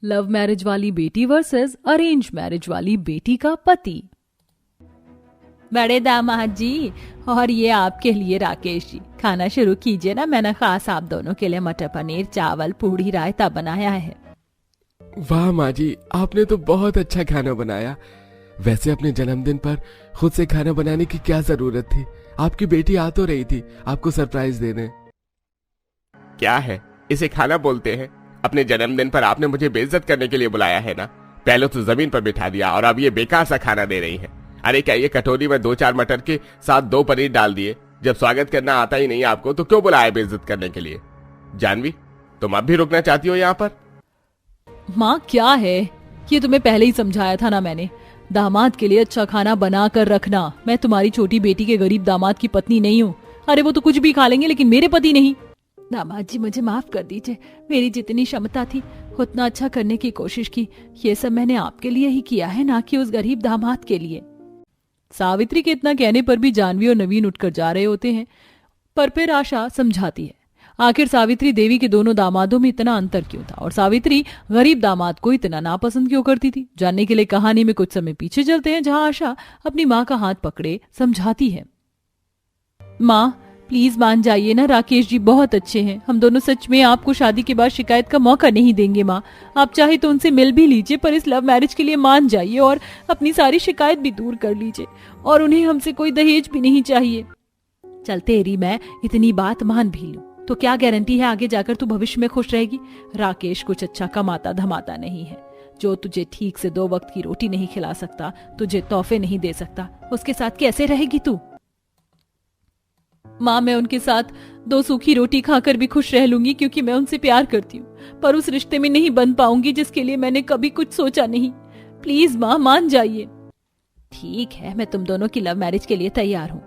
Love marriage वाली बेटी versus arrange marriage वाली बेटी का पति। बड़े दामाद जी, और ये आपके लिए राकेश जी, खाना शुरू कीजिए ना। मैंने खास आप दोनों के लिए मटर पनीर, चावल, पूड़ी, रायता बनाया है। वाह माँ जी, आपने तो बहुत अच्छा खाना बनाया। वैसे अपने जन्मदिन पर खुद से खाना बनाने की क्या जरूरत थी? आपकी बेटी आ तो रही थी आपको सरप्राइज देने। क्या है, इसे खाना बोलते हैं? अपने जन्मदिन पर आपने मुझे बेइज्जत करने के लिए बुलाया है ना। पहले तो जमीन पर बिठा दिया और अब ये बेकार सा खाना दे रही है। अरे क्या ये कटोरी में 2-4 मटर के साथ 2 पनीर डाल दिए? जब स्वागत करना आता ही नहीं आपको तो क्यों बुलाया बेइज्जत करने के लिए? जानवी, तुम अब भी रुकना चाहती हो यहाँ पर? माँ क्या है ये, तुम्हें पहले ही समझाया था ना मैंने। दामाद के लिए अच्छा खाना बना कर रखना। मैं तुम्हारी छोटी बेटी के गरीब दामाद की पत्नी नहीं हूँ। अरे वो तो कुछ भी खा लेंगे लेकिन मेरे पति नहीं। दामाद जी मुझे माफ कर दीजिए, मेरी जितनी क्षमता थी उतना अच्छा करने की कोशिश की। ये सब मैंने आपके लिए ही किया है, ना कि उस गरीब दामाद के लिए। सावित्री के इतना कहने पर भी जानवी और नवीन उठकर जा रहे होते हैं, पर फिर आशा समझाती है आखिर सावित्री देवी के दोनों दामादों में इतना अंतर क्यों था और सावित्री गरीब दामाद को इतना नापसंद क्यों करती थी। जानने के लिए कहानी में कुछ समय पीछे चलते हैं, जहां आशा अपनी माँ का हाथ पकड़े समझाती है। माँ प्लीज मान जाइए ना, राकेश जी बहुत अच्छे हैं। हम दोनों सच में आपको शादी के बाद शिकायत का मौका नहीं देंगे। माँ आप चाहे तो उनसे मिल भी लीजिए, पर इस लव मैरिज के लिए मान जाइए और अपनी सारी शिकायत भी दूर कर लीजिए। और उन्हें हमसे कोई दहेज भी नहीं चाहिए। चल तेरी मैं इतनी बात मान भी लूं तो क्या गारंटी है आगे जाकर तू भविष्य में खुश रहेगी। राकेश कुछ अच्छा कमाता धमाता नहीं है, जो तुझे ठीक से 2 वक्त की रोटी नहीं खिला सकता, तुझे तोहफे नहीं दे सकता, उसके साथ कैसे रहेगी तू? माँ मैं उनके साथ 2 सूखी रोटी खाकर भी खुश रह लूंगी, क्योंकि मैं उनसे प्यार करती हूँ, पर उस रिश्ते में नहीं बन पाऊंगी जिसके लिए मैंने कभी कुछ सोचा नहीं। प्लीज माँ मान जाइए। ठीक है, मैं तुम दोनों की लव मैरिज के लिए तैयार हूँ।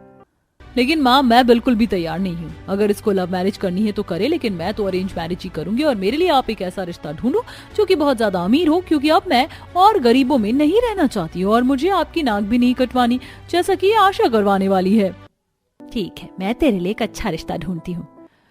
लेकिन माँ मैं बिल्कुल भी तैयार नहीं हूँ। अगर इसको लव मैरिज करनी है तो करे, लेकिन मैं तो अरेंज मैरिज ही करूंगी। और मेरे लिए आप एक ऐसा रिश्ता ढूंढो जो कि बहुत ज्यादा अमीर हो, क्योंकि अब मैं और गरीबों में नहीं रहना चाहती हूँ और मुझे आपकी नाक भी नहीं कटवानी जैसा कि आशा करवाने वाली है। ठीक है, मैं तेरे लिए एक अच्छा रिश्ता ढूंढती हूँ।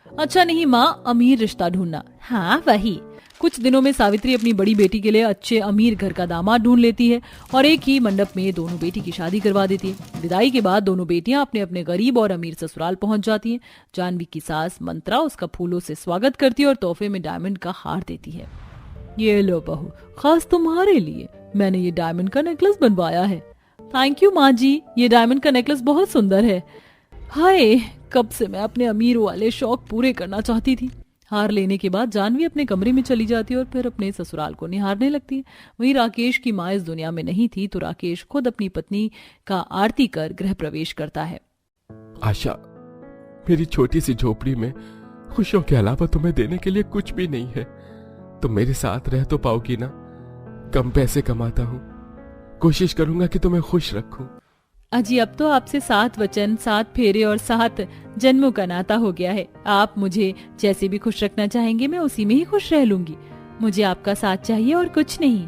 अच्छा नहीं माँ, अमीर रिश्ता ढूंढना। हाँ वही। कुछ दिनों में सावित्री अपनी बड़ी बेटी के लिए अच्छे अमीर घर का दामाद ढूंढ लेती है और एक ही मंडप में दोनों बेटी की शादी करवा देती है। विदाई के बाद दोनों बेटियां अपने अपने गरीब और अमीर ससुराल पहुंच जाती हैं। जानवी की सास मंत्रा उसका फूलों से स्वागत करती है और तोहफे में डायमंड का हार देती है। ये लो बहू, खास तुम्हारे लिए मैंने ये डायमंड का नेकलेस बनवाया है। थैंक यू माँ जी, ये डायमंड का नेकलेस बहुत सुंदर है। हाय, कब से मैं अपने अमीर वाले शौक पूरे करना चाहती थी। हार लेने के बाद जानवी अपने कमरे में चली जाती है और फिर अपने ससुराल को निहारने लगती है। वहीं राकेश की माँ इस दुनिया में नहीं थी, तो राकेश खुद अपनी पत्नी का आरती कर गृह प्रवेश करता है। आशा, मेरी छोटी सी झोपड़ी में खुशियों के अलावा तुम्हें देने के लिए कुछ भी नहीं है। तुम मेरे साथ रह तो पाओगी ना? कम पैसे कमाता हूँ, कोशिश करूंगा कि तुम्हें खुश रखूं। अजी अब तो आपसे 7 वचन, 7 फेरे और 7 जन्मों का नाता हो गया है। आप मुझे जैसे भी खुश रखना चाहेंगे मैं उसी में ही खुश रह लूंगी। मुझे आपका साथ चाहिए और कुछ नहीं।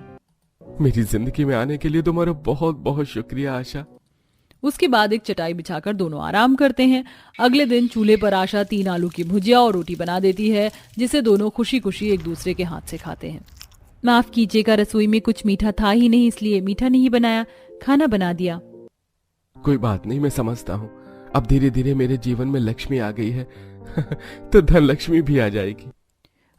मेरी जिंदगी में आने के लिए तुम्हारा बहुत बहुत शुक्रिया आशा। उसके बाद एक चटाई बिछाकर दोनों आराम करते हैं। अगले दिन चूल्हे पर आशा 3 आलू की भुजिया और रोटी बना देती है, जिसे दोनों खुशी खुशी एक दूसरे के हाथ से खाते हैं। माफ कीजिएगा, रसोई में कुछ मीठा था ही नहीं, इसलिए मीठा नहीं बनाया, खाना बना दिया। कोई बात नहीं, मैं समझता हूँ। अब धीरे धीरे मेरे जीवन में लक्ष्मी आ गई है तो धन लक्ष्मी भी आ जाएगी।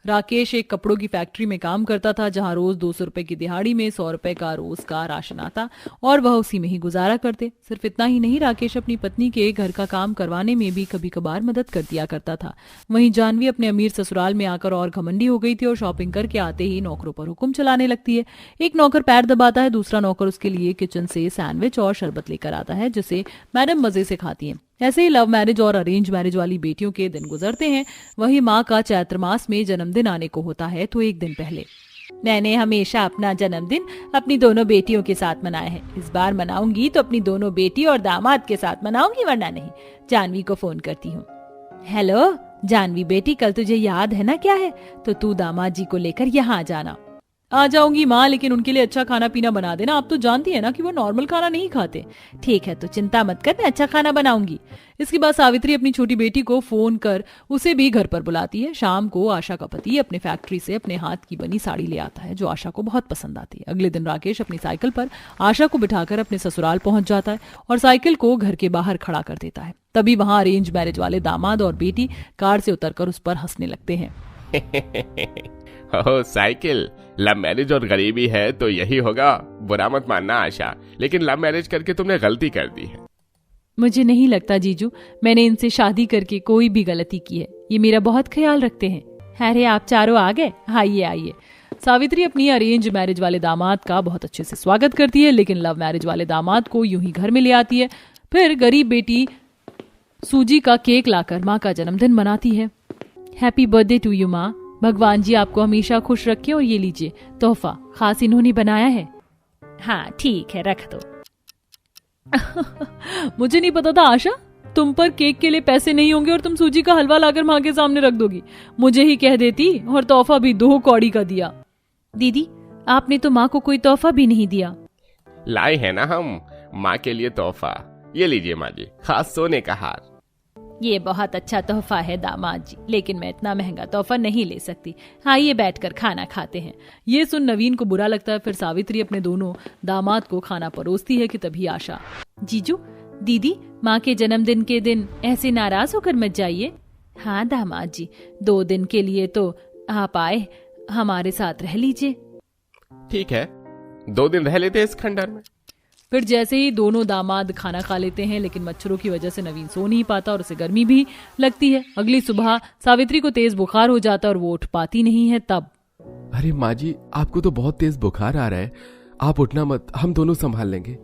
राकेश एक कपड़ों की फैक्ट्री में काम करता था, जहां रोज 200 रुपए की दिहाड़ी में 100 रुपए का रोज का राशन आता और वह उसी में ही गुजारा करते। सिर्फ इतना ही नहीं, राकेश अपनी पत्नी के घर का काम करवाने में भी कभी कभार मदद कर दिया करता था। वहीं जानवी अपने अमीर ससुराल में आकर और घमंडी हो गई थी और शॉपिंग करके आते ही नौकरों पर हुक्म चलाने लगती है। एक नौकर पैर दबाता है, दूसरा नौकर उसके लिए किचन से सैंडविच और शरबत लेकर आता है, जिसे मैडम मजे से खाती है। ऐसे ही लव मैरिज और अरेंज मैरिज वाली बेटियों के दिन गुजरते हैं। वही माँ का चैत्र मास में जन्मदिन आने को होता है, तो एक दिन पहले मैंने हमेशा अपना जन्मदिन अपनी दोनों बेटियों के साथ मनाया है। इस बार मनाऊंगी तो अपनी दोनों बेटी और दामाद के साथ मनाऊंगी, वरना नहीं। जानवी को फोन करती हूँ। हेलो जानवी बेटी, कल तुझे याद है ना क्या है? तो तू दामाद जी को लेकर यहाँ आ जाना। आ जाऊंगी माँ, लेकिन उनके लिए अच्छा खाना पीना बना देना। आप तो जानती है ना कि वो नॉर्मल खाना नहीं खाते। ठीक है, तो चिंता मत कर, मैं अच्छा खाना बनाऊंगी। इसके बाद सावित्री अपनी छोटी बेटी को फोन कर उसे भी घर पर बुलाती है। शाम को आशा का पति अपने फैक्ट्री से अपने हाथ की बनी साड़ी ले आता है जो आशा को बहुत पसंद आती है। अगले दिन राकेश अपनी साइकिल पर आशा को बिठाकर अपने ससुराल पहुंच जाता है और साइकिल को घर के बाहर खड़ा कर देता है। तभी वहां अरेंज मैरिज वाले दामाद और बेटी कार से उतरकर उस पर हंसने लगते हैं। ओह साइकिल, लव मैरिज और गरीबी है तो यही होगा। बुरा मत मानना आशा, लेकिन लव मैरिज करके तुमने गलती कर दी है। मुझे नहीं लगता जीजू, मैंने इनसे शादी करके कोई भी गलती की है। ये मेरा बहुत ख्याल रखते हैं। अरे आप चारों आ गए, आइए आइए। सावित्री अपनी अरेंज मैरिज वाले दामाद का बहुत अच्छे से स्वागत करती है, लेकिन लव मैरिज वाले दामाद को यूं ही घर में ले आती है। फिर गरीब बेटी सूजी का केक लाकर माँ का जन्मदिन मनाती है। हैप्पी बर्थडे टू यू माँ, भगवान जी आपको हमेशा खुश रखे। और ये लीजिए तोहफा, खास इन्होंने बनाया है। हाँ ठीक है, रख दो। मुझे नहीं पता था आशा, तुम पर केक के लिए पैसे नहीं होंगे और तुम सूजी का हलवा लाकर माँ के सामने रख दोगी। मुझे ही कह देती, और तोहफा भी 2 कौड़ी का दिया। दीदी, आपने तो माँ को कोई तोहफा भी नहीं दिया। लाए हैं ना हम माँ के लिए तोहफा। ये लीजिए माँ जी, खास सोने का हार। ये बहुत अच्छा तोहफा है दामाद जी, लेकिन मैं इतना महंगा तोहफा नहीं ले सकती। आइए बैठकर खाना खाते हैं। ये सुन नवीन को बुरा लगता है। फिर सावित्री अपने दोनों दामाद को खाना परोसती है कि तभी आशा, जीजू, दीदी, माँ के जन्मदिन के दिन ऐसे नाराज होकर मत जाइए। हाँ दामाद जी, 2 दिन के लिए तो आप आए, हमारे साथ रह लीजिए। ठीक है, 2 दिन रह लेते इस खंडर में। फिर जैसे ही दोनों दामाद खाना खा लेते हैं, लेकिन मच्छरों की वजह से नवीन सो नहीं पाता और उसे गर्मी भी लगती है। अगली सुबह सावित्री को तेज बुखार हो जाता है और वो उठ पाती नहीं है। तब अरे माँ जी, आपको तो बहुत तेज बुखार आ रहा है, आप उठना मत, हम दोनों संभाल लेंगे।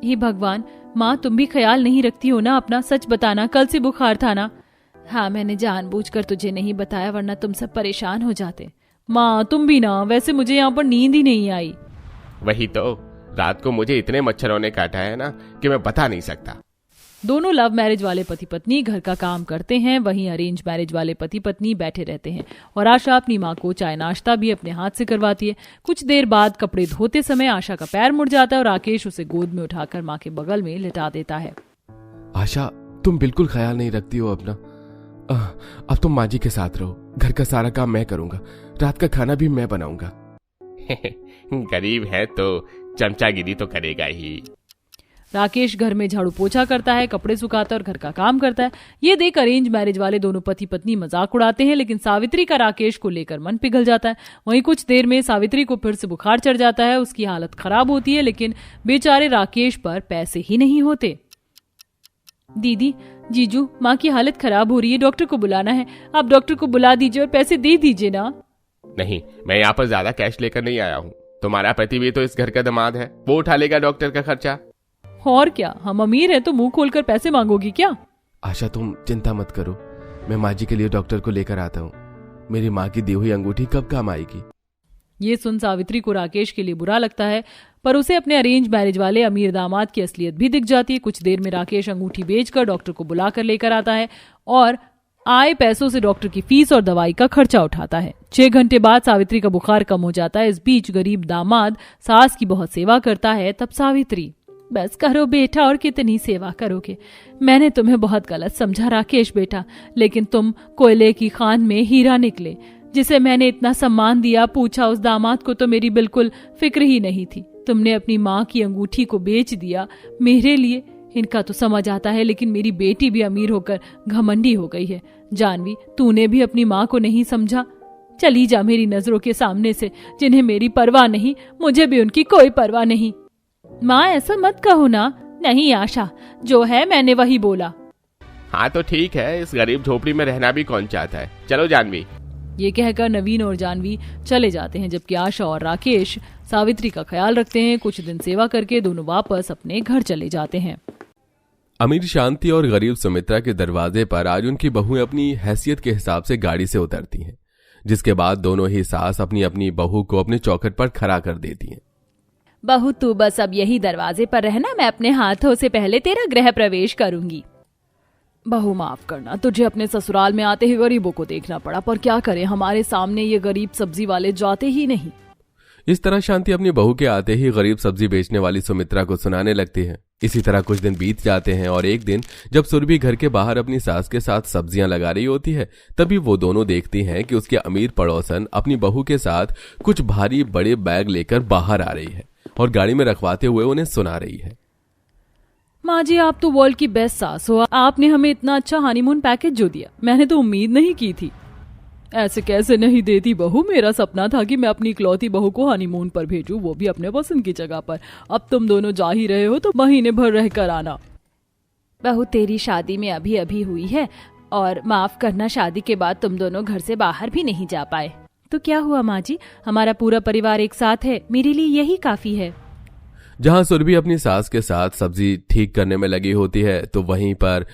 हे भगवान, माँ तुम भी ख्याल नहीं रखती हो ना अपना? सच बताना, कल से बुखार था ना? हाँ, मैंने जानबूझकर तुझे नहीं बताया, वरना तुम सब परेशान हो जाते। माँ तुम भी ना, वैसे मुझे यहाँ पर नींद ही नहीं आई। वही तो, रात को मुझे इतने मच्छरों ने काटा है ना कि मैं बता नहीं सकता। दोनों लव मैरिज वाले पति पत्नी घर का काम करते हैं, वहीं अरेंज मैरिज वाले पति पत्नी बैठे रहते हैं और आशा अपनी माँ को चाय नाश्ता भी अपने हाथ से करवाती है। कुछ देर बाद कपड़े धोते समय आशा का पैर मुड़ जाता है और राकेश उसे गोद में उठाकर माँ के बगल में लिटा देता है। आशा, तुम बिल्कुल ख्याल नहीं रखती हो अपना। अब तुम माँ जी के साथ रहो, घर का सारा काम मैं करूंगा, रात का खाना भी मैं बनाऊंगा। गरीब है तो चमचागिरी तो करेगा ही। राकेश घर में झाड़ू पोछा करता है, कपड़े सुखाता है और घर का काम करता है। ये देख अरेंज मैरिज वाले दोनों पति पत्नी मजाक उड़ाते हैं, लेकिन सावित्री का राकेश को लेकर मन पिघल जाता है। वहीं कुछ देर में सावित्री को फिर से बुखार चढ़ जाता है, उसकी हालत खराब होती है, लेकिन बेचारे राकेश पर पैसे ही नहीं होते। दीदी, जीजू, माँ की हालत खराब हो रही है, डॉक्टर को बुलाना है। आप डॉक्टर को बुला दीजिए और पैसे दे दीजिए ना। नहीं, मैं यहाँ पर ज्यादा कैश लेकर नहीं आया हूँ। तुम्हारा पति भी तो इस घर का दामाद है, वो उठा लेगा डॉक्टर का खर्चा। और क्या, हम अमीर हैं तो मुंह खोलकर पैसे मांगोगी क्या? आशा, तुम चिंता मत करो, मैं माँ जी के लिए डॉक्टर को लेकर आता हूँ। मेरी माँ की दी हुई अंगूठी कब काम आएगी? ये सुन सावित्री को राकेश के लिए बुरा लगता है, पर उसे अपने अरेंज मैरिज वाले अमीर दामाद की असलियत भी दिख जाती है। कुछ देर में राकेश अंगूठी बेचकर डॉक्टर को बुलाकर लेकर आता है और आए पैसों से डॉक्टर की फीस और दवाई का खर्चा उठाता है। 6 घंटे बाद सावित्री का बुखार कम हो जाता है। इस बीच गरीब दामाद सास की बहुत सेवा करता है। तब सावित्री, बस करो बेटा, और कितनी सेवा करोगे? मैंने तुम्हें बहुत गलत समझा राकेश बेटा, लेकिन तुम कोयले की खान में हीरा निकले। जिसे मैंने इतना सम्मान दिया, पूछा, उस दामाद को तो मेरी बिल्कुल फिक्र ही नहीं थी। तुमने अपनी माँ की अंगूठी को बेच दिया मेरे लिए। इनका तो समझ आता है, लेकिन मेरी बेटी भी अमीर होकर घमंडी हो गई है। जानवी, तूने भी अपनी माँ को नहीं समझा। चली जा मेरी नजरों के सामने से। जिन्हें मेरी परवाह नहीं, मुझे भी उनकी कोई परवाह नहीं। माँ, ऐसा मत कहो ना। नहीं आशा, जो है मैंने वही बोला। हाँ तो ठीक है, इस गरीब झोपड़ी में रहना भी कौन चाहता है। चलो जानवी। ये कहकर नवीन और जानवी चले जाते हैं, जबकि आशा और राकेश सावित्री का ख्याल रखते हैं। कुछ दिन सेवा करके दोनों वापस अपने घर चले जाते हैं। अमीर शांति और गरीब सुमित्रा के दरवाजे पर आज उनकी बहुएं अपनी हैसियत के हिसाब से गाड़ी से उतरती हैं, जिसके बाद दोनों ही सास अपनी अपनी बहू को अपने चौखट पर खड़ा कर देती हैं। बहू, तू बस अब यही दरवाजे पर रहना, मैं अपने हाथों से पहले तेरा गृह प्रवेश करूंगी। बहू माफ करना, तुझे अपने ससुराल में आते ही गरीबों को देखना पड़ा, पर क्या करें, हमारे सामने ये गरीब सब्जी वाले जाते ही नहीं। इस तरह शांति अपनी बहू के आते ही गरीब सब्जी बेचने वाली सुमित्रा को सुनाने लगती है। इसी तरह कुछ दिन बीत जाते हैं और एक दिन जब सुरभि घर के बाहर अपनी सास के साथ सब्जियां लगा रही होती है, तभी वो दोनों देखती हैं कि उसके अमीर पड़ोसन अपनी बहू के साथ कुछ भारी बड़े बैग लेकर बाहर आ रही है और गाड़ी में रखवाते हुए उन्हें सुना रही है। माँ जी, आप तो वर्ल्ड की बेस्ट सास हो। आपने हमें इतना अच्छा हनीमून पैकेज जो दिया, मैंने तो उम्मीद नहीं की थी। ऐसे कैसे नहीं देती बहू, मेरा सपना था कि मैं अपनी इकलौती बहू को हनीमून पर भेजूं, वो भी अपने पसंद की जगह पर। अब तुम दोनों जा ही रहे हो तो महीने भर रह कर आना। बहू, तेरी शादी में अभी अभी हुई है और माफ करना, शादी के बाद तुम दोनों घर से बाहर भी नहीं जा पाए। तो क्या हुआ माँ जी, हमारा पूरा परिवार एक साथ है, मेरे लिए यही काफी है। जहां सुरभि अपनी सास के साथ सब्जी ठीक करने में लगी होती है, तो वहीं पर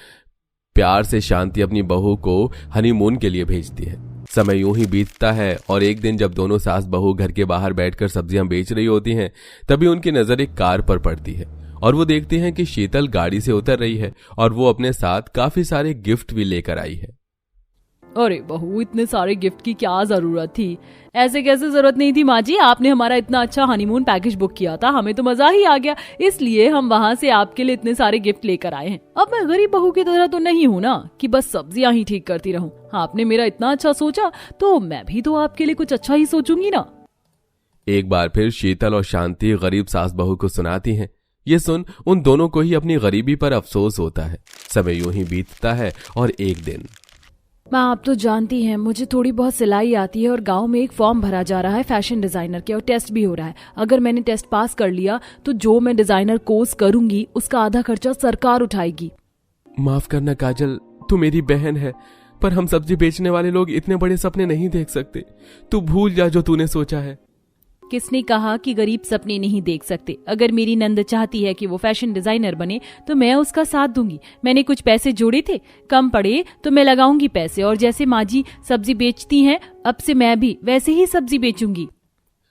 प्यार से शांति अपनी बहू को हनीमून के लिए भेजती है। समय यूं ही बीतता है और एक दिन जब दोनों सास बहू घर के बाहर बैठकर सब्जियां बेच रही होती हैं, तभी उनकी नजर एक कार पर पड़ती है और वो देखती हैं कि शीतल गाड़ी से उतर रही है और वो अपने साथ काफी सारे गिफ्ट भी लेकर आई है। अरे बहू, इतने सारे गिफ्ट की क्या जरूरत थी? ऐसे कैसे जरूरत नहीं थी माँ जी, आपने हमारा इतना अच्छा हनीमून पैकेज बुक किया था, हमें तो मजा ही आ गया, इसलिए हम वहाँ से आपके लिए इतने सारे गिफ्ट लेकर आए हैं। अब मैं गरीब बहू की तरह तो नहीं हूँ ना कि बस सब्जियां ही ठीक करती रहूं। आपने मेरा इतना अच्छा सोचा तो मैं भी तो आपके लिए कुछ अच्छा ही सोचूंगी ना। एक बार फिर शीतल और शांति गरीब सास बहू को सुनाती हैं। ये सुन उन दोनों को ही अपनी गरीबी पर अफसोस होता है। समय यूं ही बीतता है और एक दिन, माँ, आप तो जानती हैं मुझे थोड़ी बहुत सिलाई आती है और गांव में एक फॉर्म भरा जा रहा है फैशन डिजाइनर के और टेस्ट भी हो रहा है। अगर मैंने टेस्ट पास कर लिया तो जो मैं डिजाइनर कोर्स करूंगी उसका आधा खर्चा सरकार उठाएगी। माफ करना काजल, तू मेरी बहन है, पर हम सब्जी बेचने वाले लोग इतने बड़े सपने नहीं देख सकते। तू भूल जा जो तूने सोचा है। किसने कहा कि गरीब सपने नहीं देख सकते? अगर मेरी नंद चाहती है कि वो फैशन डिजाइनर बने तो मैं उसका साथ दूंगी। मैंने कुछ पैसे जोड़े थे, कम पड़े तो मैं लगाऊंगी पैसे, और जैसे माँ जी सब्जी बेचती हैं अब से मैं भी वैसे ही सब्जी बेचूंगी।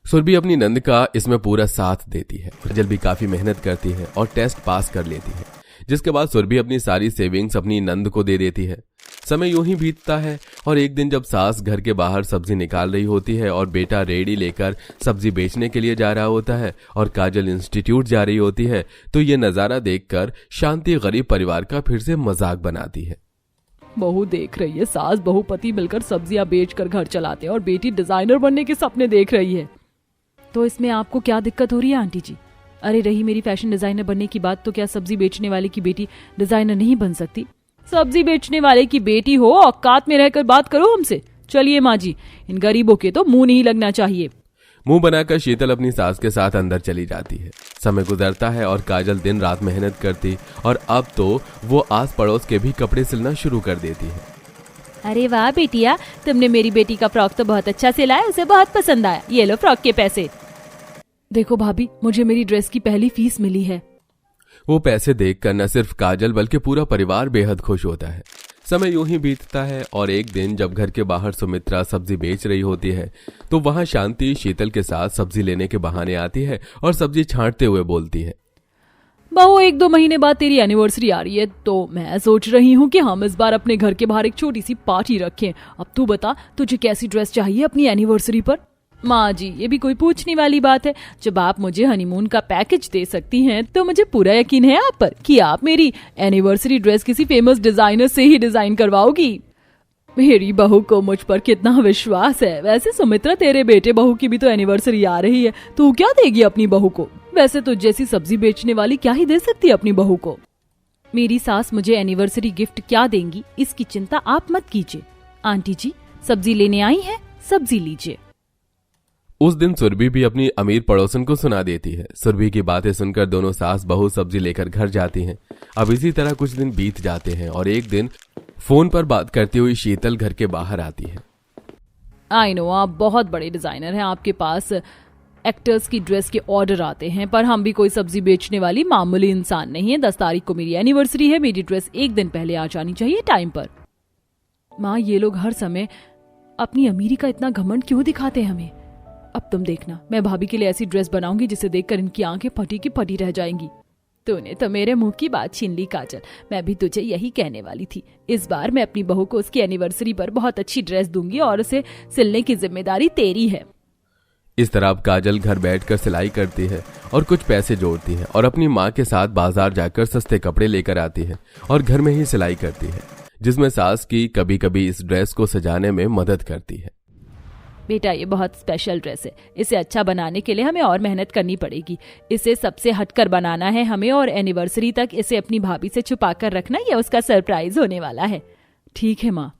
सुरभि अपनी नंद का इसमें पूरा साथ देती है। काजल भी काफी मेहनत करती है और टेस्ट पास कर लेती है, जिसके बाद सुरभि अपनी सारी सेविंग्स अपनी नंद को दे देती है। समय यूं ही बीतता है और एक दिन जब सास घर के बाहर सब्जी निकाल रही होती है और बेटा रेडी लेकर सब्जी बेचने के लिए जा रहा होता है और काजल इंस्टीट्यूट जा रही होती है, तो ये नजारा देखकर शांति गरीब परिवार का फिर से मजाक बनाती है। बहू देख रही है, सास बहू पति मिलकर सब्जियां बेचकर घर चलाते हैं और बेटी डिजाइनर बनने के सपने देख रही है। तो इसमें आपको क्या दिक्कत हो रही है आंटी जी? अरे रही मेरी फैशन डिजाइनर बनने की बात, तो क्या सब्जी बेचने वाले की बेटी डिजाइनर नहीं बन सकती? सब्जी बेचने वाले की बेटी हो, औकात में रहकर बात करो हमसे। चलिए माँ जी, इन गरीबों के तो मुंह नहीं लगना चाहिए। मुंह बनाकर शीतल अपनी सास के साथ अंदर चली जाती है। समय गुजरता है और काजल दिन रात मेहनत करती और अब तो वो आस पड़ोस के भी कपड़े सिलना शुरू कर देती है। अरे वाह बेटिया, तुमने मेरी बेटी का फ्रॉक तो बहुत अच्छा सिला है, उसे बहुत पसंद आया। ये लो फ्रॉक के पैसे। देखो भाभी, मुझे मेरी ड्रेस की पहली फीस मिली है। वो पैसे देखकर न सिर्फ काजल बल्कि पूरा परिवार बेहद खुश होता है। समय यूं ही बीतता है और एक दिन जब घर के बाहर सुमित्रा सब्जी बेच रही होती है, तो वहां शांति शीतल के साथ सब्जी लेने के बहाने आती है और सब्जी छांटते हुए बोलती है, बहू 1-2 महीने बाद तेरी एनिवर्सरी आ रही है, तो मैं सोच रही हूँ कि हम इस बार अपने घर के बाहर एक छोटी सी पार्टी रखें। अब तू बता, तुझे कैसी ड्रेस चाहिए अपनी एनिवर्सरी पर? माँ जी, ये भी कोई पूछने वाली बात है? जब आप मुझे हनीमून का पैकेज दे सकती हैं तो मुझे पूरा यकीन है आप पर कि आप मेरी एनिवर्सरी ड्रेस किसी फेमस डिजाइनर से ही डिजाइन करवाओगी। मेरी बहू को मुझ पर कितना विश्वास है। वैसे सुमित्रा, तेरे बेटे बहू की भी तो एनिवर्सरी आ रही है, तू क्या देगी अपनी बहू को? वैसे तो जैसी सब्जी बेचने वाली क्या ही दे सकती है अपनी बहू को। मेरी सास मुझे एनिवर्सरी गिफ्ट क्या देंगी इसकी चिंता आप मत कीजिए। आंटी जी, सब्जी लेने आई है, सब्जी लीजिए। उस दिन सुरभि भी अपनी अमीर पड़ोसन को सुना देती है। सुरभि की बातें सुनकर दोनों सास बहू सब्जी लेकर घर जाती हैं। अब इसी तरह कुछ दिन बीत जाते हैं और एक दिन फोन पर बात करती हुई शीतल घर के बाहर आती है। आई नो, आप बहुत बड़े डिजाइनर हैं, आपके पास एक्टर्स की ड्रेस के ऑर्डर आते हैं, पर हम भी कोई सब्जी बेचने वाली मामूली इंसान नहीं है। 10 तारीख को मेरी एनिवर्सरी है, मेरी ड्रेस एक दिन पहले आ जानी चाहिए टाइम पर। माँ, ये लोग हर समय अपनी अमीरी का इतना घमंड क्यों दिखाते हैं हमें? अब तुम देखना, मैं भाभी के लिए ऐसी ड्रेस बनाऊंगी जिसे देखकर इनकी आंखें फटी की फटी रह जाएंगी। तूने तो मेरे मुंह की बात छीन ली काजल, मैं भी तुझे यही कहने वाली थी। इस बार मैं अपनी बहू को उसकी एनिवर्सरी पर बहुत अच्छी ड्रेस दूंगी और उसे सिलने की जिम्मेदारी तेरी है। इस तरह अब काजल घर बैठकर सिलाई करती है और कुछ पैसे जोड़ती है और अपनी माँ के साथ बाजार जाकर सस्ते कपड़े लेकर आती है और घर में ही सिलाई करती है, जिसमें सास की कभी कभी इस ड्रेस को सजाने में मदद करती है। बेटा ये बहुत स्पेशल ड्रेस है, इसे अच्छा बनाने के लिए हमें और मेहनत करनी पड़ेगी। इसे सबसे हटकर बनाना है हमें और एनिवर्सरी तक इसे अपनी भाभी से छुपा कर रखना, यह उसका सरप्राइज होने वाला है। ठीक है माँ।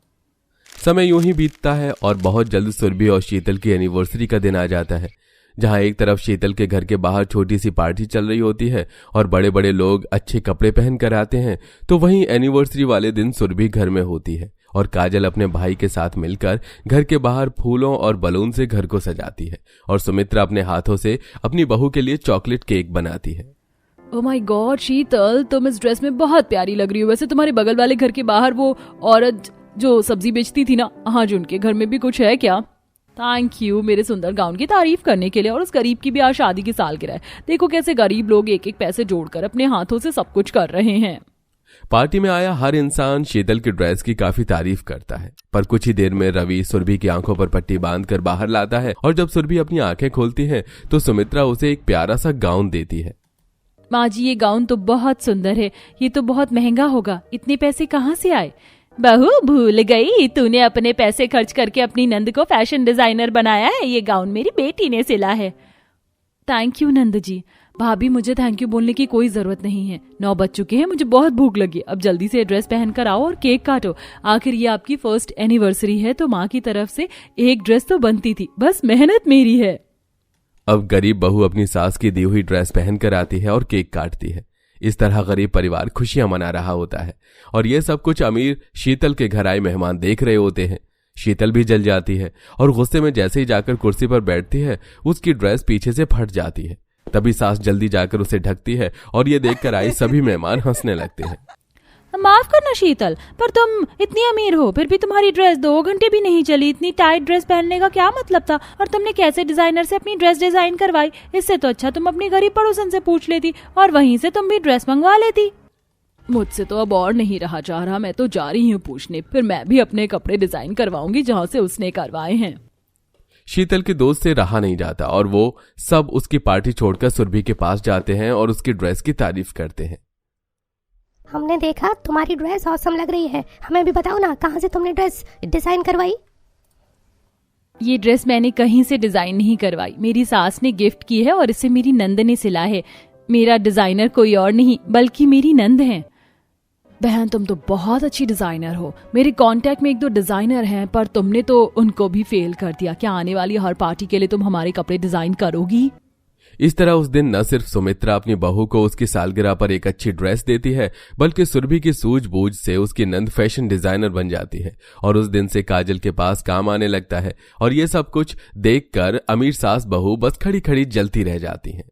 समय यूं ही बीतता है और बहुत जल्द सुरभि और शीतल की एनिवर्सरी का दिन आ जाता है, जहां एक तरफ शीतल के घर के बाहर छोटी सी पार्टी चल रही होती है और बड़े बड़े लोग अच्छे कपड़े पहन कर आते हैं, तो वहीं एनिवर्सरी वाले दिन सुरभि घर में होती है और काजल अपने भाई के साथ मिलकर घर के बाहर फूलों और बलून से घर को सजाती है और सुमित्रा अपने हाथों से अपनी बहू के लिए चॉकलेट केक बनाती है। ओह माय गॉड शीतल, तुम इस ड्रेस में बहुत प्यारी लग रही हो। वैसे तुम्हारे बगल वाले घर के बाहर वो औरत जो सब्जी बेचती थी ना, हाँ जो उनके घर में भी कुछ है क्या? थैंक यू मेरे सुंदर गाउन की तारीफ करने के लिए। और उस गरीब की भी आज शादी की सालगिरह है। देखो कैसे गरीब लोग एक एक पैसे जोड़कर अपने हाथों से सब कुछ कर रहे हैं। पार्टी में आया हर इंसान शीतल की ड्रेस की काफी तारीफ करता है, पर कुछ ही देर में रवि सुरभि की आंखों पर पट्टी बांधकर बाहर लाता है और जब सुरभि अपनी आंखें खोलती है तो सुमित्रा उसे एक प्यारा सा गाउन देती है। माँ जी ये गाउन तो बहुत सुंदर है, ये तो बहुत महंगा होगा, इतने पैसे कहाँ से आए? बहू भूल गई, तूने अपने पैसे खर्च करके अपनी नंद को फैशन डिजाइनर बनाया है। ये गाउन मेरी बेटी ने सिला है। Thank you Nand ji. भाभी मुझे थैंक यू बोलने की कोई जरूरत नहीं है, 9 बज चुके हैं, मुझे बहुत भूख लगी। अब जल्दी से ड्रेस पहनकर आओ और केक काटो। आखिर ये आपकी फर्स्ट एनिवर्सरी है तो माँ की तरफ से एक ड्रेस तो बनती थी, बस मेहनत मेरी है। अब गरीब बहू अपनी सास की दी हुई ड्रेस पहनकर आती है और केक काटती है। इस तरह गरीब परिवार खुशियां मना रहा होता है और यह सब कुछ अमीर शीतल के घर आए मेहमान देख रहे होते हैं। शीतल भी जल जाती है और गुस्से में जैसे ही जाकर कुर्सी पर बैठती है उसकी ड्रेस पीछे से फट जाती है। तभी सास जल्दी जाकर उसे ढकती है और ये देखकर आए सभी मेहमान हंसने लगते हैं। माफ करना शीतल, पर तुम इतनी अमीर हो फिर भी तुम्हारी ड्रेस 2 घंटे भी नहीं चली। इतनी टाइट ड्रेस पहनने का क्या मतलब था? और तुमने कैसे डिजाइनर से अपनी ड्रेस डिजाइन करवाई? इससे तो अच्छा तुम अपनी गरीब पड़ोसन से पूछ लेती और वहीं से तुम भी ड्रेस मंगवा लेती। मुझसे तो अब और नहीं रहा जा रहा, मैं तो जा रही हूँ पूछने। फिर मैं भी अपने कपड़े डिजाइन करवाऊंगी जहाँ से उसने करवाए हैं। शीतल के दोस्त से रहा नहीं जाता और वो सब उसकी पार्टी छोड़कर सुरभि के पास जाते हैं और उसकी ड्रेस की तारीफ करते हैं। हमने देखा तुम्हारी ड्रेस ऑसम लग रही है, हमें भी बताओ ना कहाँ से तुमने ड्रेस डिजाइन करवाई? ये ड्रेस मैंने कहीं से डिजाइन नहीं करवाई, मेरी सास ने गिफ्ट की है और इसे मेरी नंद ने सिला है। मेरा डिजाइनर कोई और नहीं बल्कि मेरी नंद है। बहन तुम तो बहुत अच्छी डिजाइनर हो। मेरे कांटेक्ट में 1-2 डिजाइनर हैं पर तुमने तो उनको भी फेल कर दिया। क्या आने वाली हर पार्टी के लिए तुम हमारे कपड़े डिजाइन करोगी? इस तरह उस दिन न सिर्फ सुमित्रा अपनी बहू को उसकी सालगिरह पर एक अच्छी ड्रेस देती है बल्कि सुरभि की सूझबूझ से उसकी नंद फैशन डिजाइनर बन जाती है और उस दिन से काजल के पास काम आने लगता है। और ये सब कुछ देखकर अमीर सास बहू बस खड़ी खड़ी जलती रह जाती हैं।